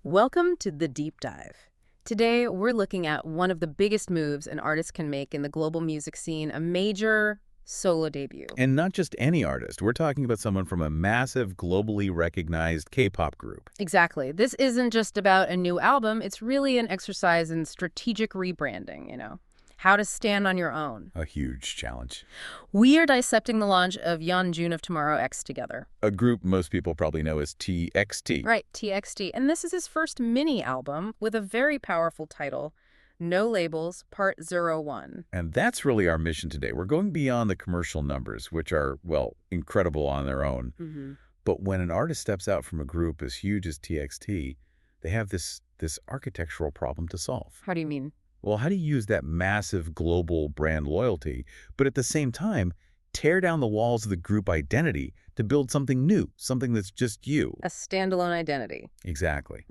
Welcome to The Deep Dive. Today, we're looking at one of the biggest moves an artist can make in the global music scene, a major solo debut. And not just any artist. We're talking about someone from a massive, globally recognized K-pop group. Exactly. This isn't just about a new album, it's really an exercise in strategic rebranding. How to stand on your own. A huge challenge. We are dissecting the launch of Yeonjun of Tomorrow X together. A group most people probably know as TXT. Right, TXT. And this is his first mini album with a very powerful title, No Labels, Part 01. And that's really our mission today. We're going beyond the commercial numbers, which are, well, incredible on their own. But when an artist steps out from a group as huge as TXT, they have this architectural problem to solve. How do you mean? Well, how do you use that massive global brand loyalty, but at the same time, tear down the walls of the group identity to build something new, something that's just you? A standalone identity. Exactly.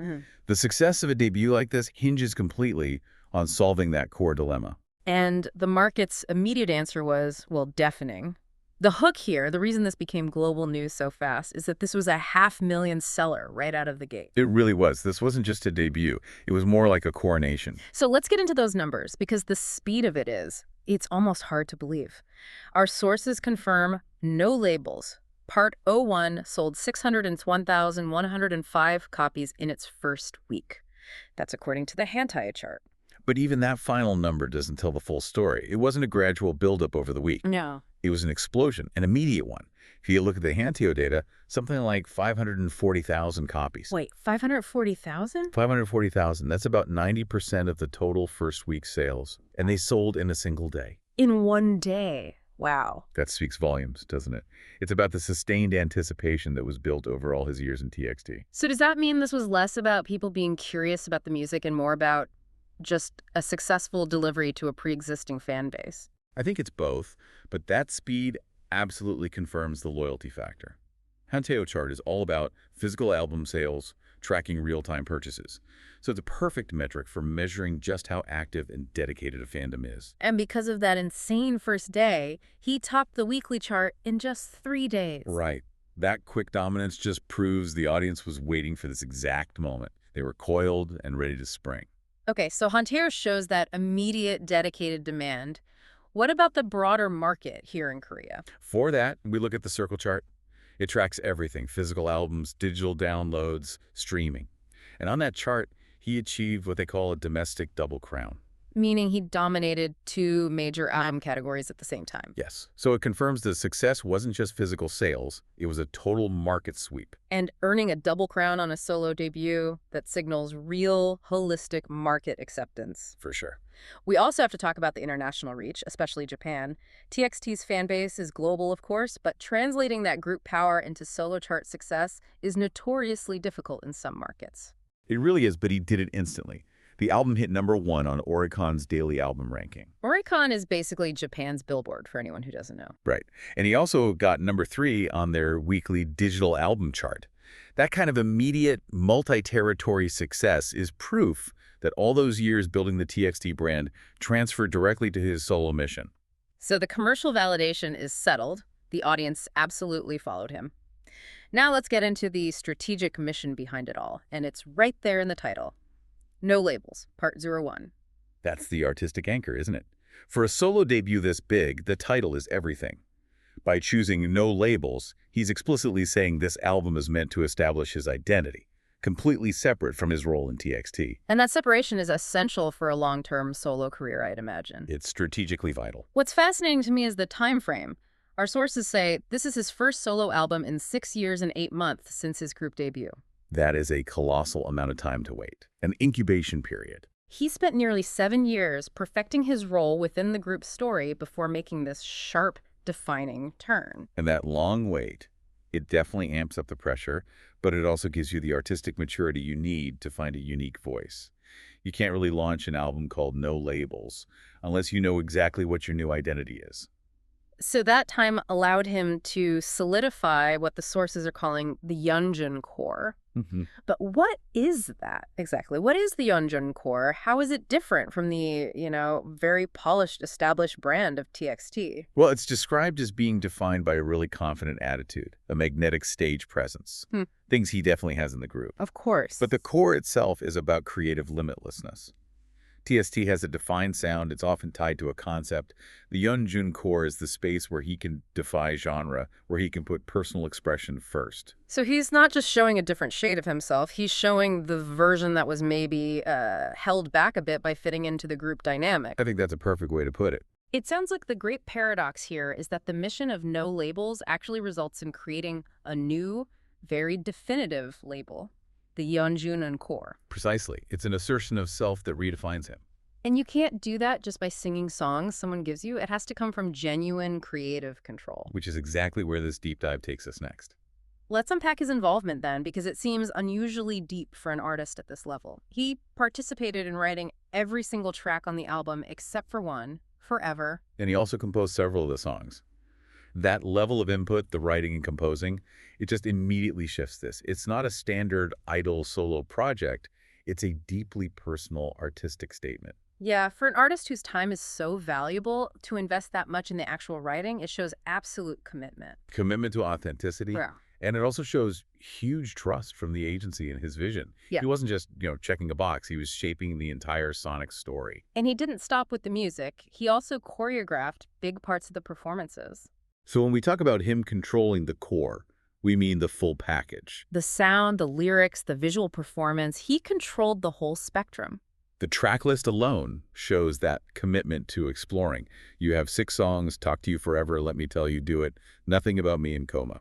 The success of a debut like this hinges completely on solving that core dilemma. And the market's immediate answer was, well, deafening. The hook here, the reason this became global news so fast, is that this was a 500,000 seller right out of the gate. It really was. This wasn't just a debut. It was more like a coronation. So let's get into those numbers, because the speed of it's almost hard to believe. Our sources confirm No Labels. Part 01 sold 601,105 copies in its first week. That's according to the Hantaya chart. But even that final number doesn't tell the full story. It wasn't a gradual buildup over the week. No. It was an explosion, an immediate one. If you look at the Hanteo data, something like 540,000 copies. Wait, 540,000? 540,000. That's about 90% of the total first week sales. And they sold in a single day. In one day. Wow. That speaks volumes, doesn't it? It's about the sustained anticipation that was built over all his years in TXT. So does that mean this was less about people being curious about the music and more about just a successful delivery to a pre-existing fan base? I think it's both, but that speed absolutely confirms the loyalty factor. Hanteo chart is all about physical album sales, tracking real-time purchases. So it's a perfect metric for measuring just how active and dedicated a fandom is. And because of that insane first day, he topped the weekly chart in just 3 days. Right. That quick dominance just proves the audience was waiting for this exact moment. They were coiled and ready to spring. Okay, so Hanteo shows that immediate dedicated demand. What about the broader market here in Korea? For that, we look at the circle chart. It tracks everything: physical albums, digital downloads, streaming. And on that chart, he achieved what they call a domestic double crown. Meaning he dominated 2 major album categories at the same time. Yes. So it confirms the success wasn't just physical sales, it was a total market sweep. And earning a double crown on a solo debut, that signals real, holistic market acceptance. For sure. We also have to talk about the international reach, especially Japan. TXT's fan base is global, of course, but translating that group power into solo chart success is notoriously difficult in some markets. It really is, but he did it instantly. The album hit #1 on Oricon's daily album ranking. Oricon is basically Japan's Billboard, for anyone who doesn't know. Right. And he also got #3 on their weekly digital album chart. That kind of immediate, multi-territory success is proof that all those years building the TXT brand transferred directly to his solo mission. So the commercial validation is settled. The audience absolutely followed him. Now let's get into the strategic mission behind it all, and it's right there in the title. No Labels, Part 01. That's the artistic anchor, isn't it? For a solo debut this big, the title is everything. By choosing No Labels, he's explicitly saying this album is meant to establish his identity, completely separate from his role in TXT. And that separation is essential for a long-term solo career, I'd imagine. It's strategically vital. What's fascinating to me is the time frame. Our sources say this is his first solo album in 6 years and 8 months since his group debut. That is a colossal amount of time to wait, an incubation period. He spent nearly 7 years perfecting his role within the group's story before making this sharp, defining turn. And that long wait, it definitely amps up the pressure, but it also gives you the artistic maturity you need to find a unique voice. You can't really launch an album called No Labels unless you know exactly what your new identity is. So that time allowed him to solidify what the sources are calling the Yeonjun core. Hmm. But what is that exactly? What is the Yeonjun core? How is it different from the, very polished, established brand of TXT? Well, it's described as being defined by a really confident attitude, a magnetic stage presence, Hmm. things he definitely has in the group. Of course. But the core itself is about creative limitlessness. TST has a defined sound. It's often tied to a concept. The Yeonjun core is the space where he can defy genre, where he can put personal expression first. So he's not just showing a different shade of himself, he's showing the version that was maybe held back a bit by fitting into the group dynamic. I think that's a perfect way to put it. It sounds like the great paradox here is that the mission of no labels actually results in creating a new, very definitive label, the Yeonjun core. Precisely. It's an assertion of self that redefines him. And you can't do that just by singing songs someone gives you. It has to come from genuine creative control. Which is exactly where this deep dive takes us next. Let's unpack his involvement then, because it seems unusually deep for an artist at this level. He participated in writing every single track on the album except for one, Forever. And he also composed several of the songs. That level of input, the writing and composing, it just immediately shifts this. It's not a standard idle solo project. It's a deeply personal artistic statement. Yeah, for an artist whose time is so valuable, to invest that much in the actual writing, it shows absolute commitment. Commitment to authenticity. Yeah. And it also shows huge trust from the agency and his vision. Yeah. He wasn't just, checking a box. He was shaping the entire sonic story. And he didn't stop with the music. He also choreographed big parts of the performances. So when we talk about him controlling the core, we mean the full package. The sound, the lyrics, the visual performance, he controlled the whole spectrum. The track list alone shows that commitment to exploring. You have 6 songs, Talk to You Forever, Let Me Tell You Do It, Nothing About Me in Coma.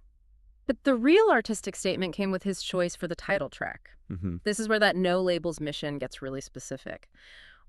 But the real artistic statement came with his choice for the title track. Mm-hmm. This is where that no labels mission gets really specific.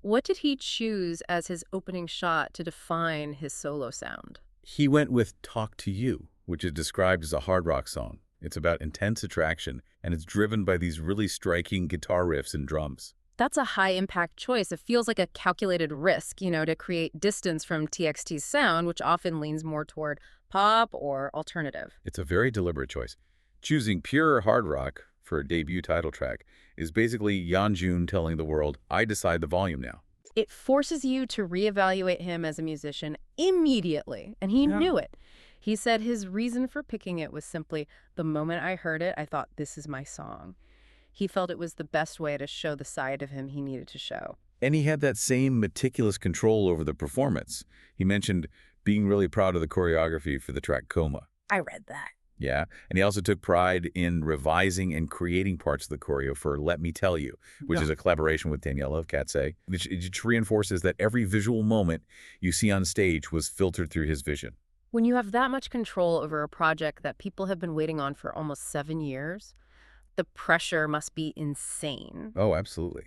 What did he choose as his opening shot to define his solo sound? He went with Talk to You, which is described as a hard rock song. It's about intense attraction, and it's driven by these really striking guitar riffs and drums. That's a high-impact choice. It feels like a calculated risk, to create distance from TXT's sound, which often leans more toward pop or alternative. It's a very deliberate choice. Choosing pure hard rock for a debut title track is basically Yeonjun telling the world, I decide the volume now. It forces you to reevaluate him as a musician immediately, and he knew it. He said his reason for picking it was simply, the moment I heard it, I thought, this is my song. He felt it was the best way to show the side of him he needed to show. And he had that same meticulous control over the performance. He mentioned being really proud of the choreography for the track Coma. I read that. Yeah, and he also took pride in revising and creating parts of the choreo for Let Me Tell You, which is a collaboration with Daniela of Katsé, which reinforces that every visual moment you see on stage was filtered through his vision. When you have that much control over a project that people have been waiting on for almost 7 years, the pressure must be insane. Oh, absolutely.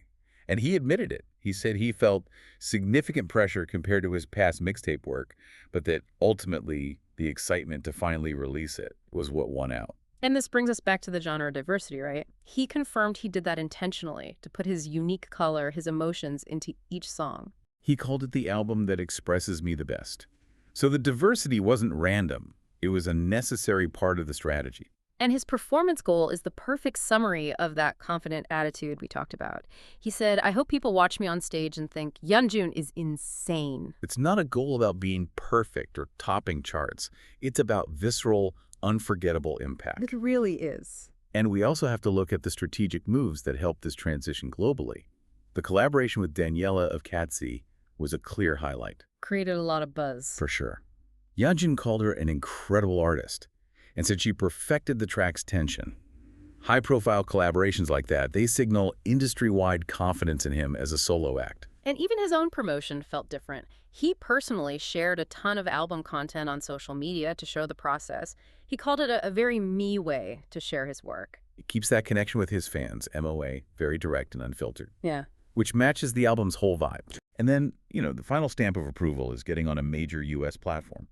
And he admitted it. He said he felt significant pressure compared to his past mixtape work, but that ultimately the excitement to finally release it was what won out. And this brings us back to the genre diversity, right? He confirmed he did that intentionally, to put his unique color, his emotions into each song. He called it the album that expresses me the best. So the diversity wasn't random. It was a necessary part of the strategy. And his performance goal is the perfect summary of that confident attitude we talked about. He said, I hope people watch me on stage and think, Yeonjun is insane. It's not a goal about being perfect or topping charts. It's about visceral, unforgettable impact. It really is. And we also have to look at the strategic moves that helped this transition globally. The collaboration with Daniela of Katsé was a clear highlight. Created a lot of buzz. For sure. Yeonjun called her an incredible artist and said she perfected the track's tension. High-profile collaborations like that, they signal industry-wide confidence in him as a solo act. And even his own promotion felt different. He personally shared a ton of album content on social media to show the process. He called it a very me way to share his work. It keeps that connection with his fans, MOA, very direct and unfiltered. Yeah. Which matches the album's whole vibe. And then, the final stamp of approval is getting on a major U.S. platform.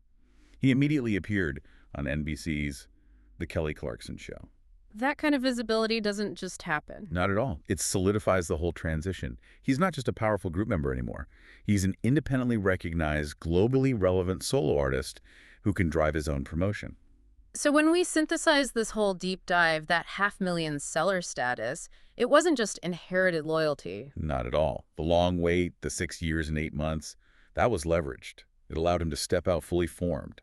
He immediately appeared on NBC's The Kelly Clarkson Show. That kind of visibility doesn't just happen. Not at all. It solidifies the whole transition. He's not just a powerful group member anymore. He's an independently recognized, globally relevant solo artist who can drive his own promotion. So when we synthesize this whole deep dive, that 500,000 seller status, it wasn't just inherited loyalty. Not at all. The long wait, the 6 years and 8 months, that was leveraged. It allowed him to step out fully formed.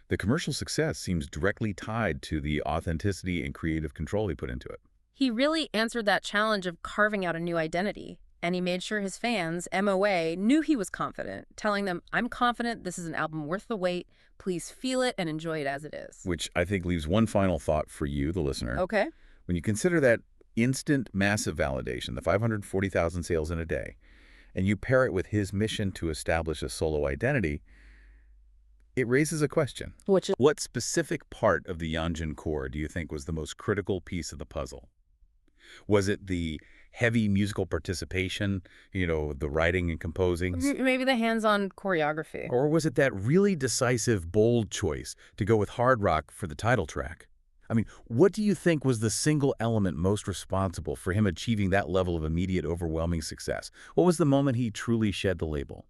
The commercial success seems directly tied to the authenticity and creative control he put into it. He really answered that challenge of carving out a new identity. And he made sure his fans, MOA, knew he was confident, telling them, I'm confident this is an album worth the wait. Please feel it and enjoy it as it is. Which I think leaves one final thought for you, the listener. Okay. When you consider that instant massive validation, the 540,000 sales in a day, and you pair it with his mission to establish a solo identity, it raises a question. Which is What specific part of the Yeonjun core do you think was the most critical piece of the puzzle? Was it the heavy musical participation, the writing and composing? maybe the hands-on choreography. Or was it that really decisive, bold choice to go with hard rock for the title track? I mean, what do you think was the single element most responsible for him achieving that level of immediate, overwhelming success? What was the moment he truly shed the label?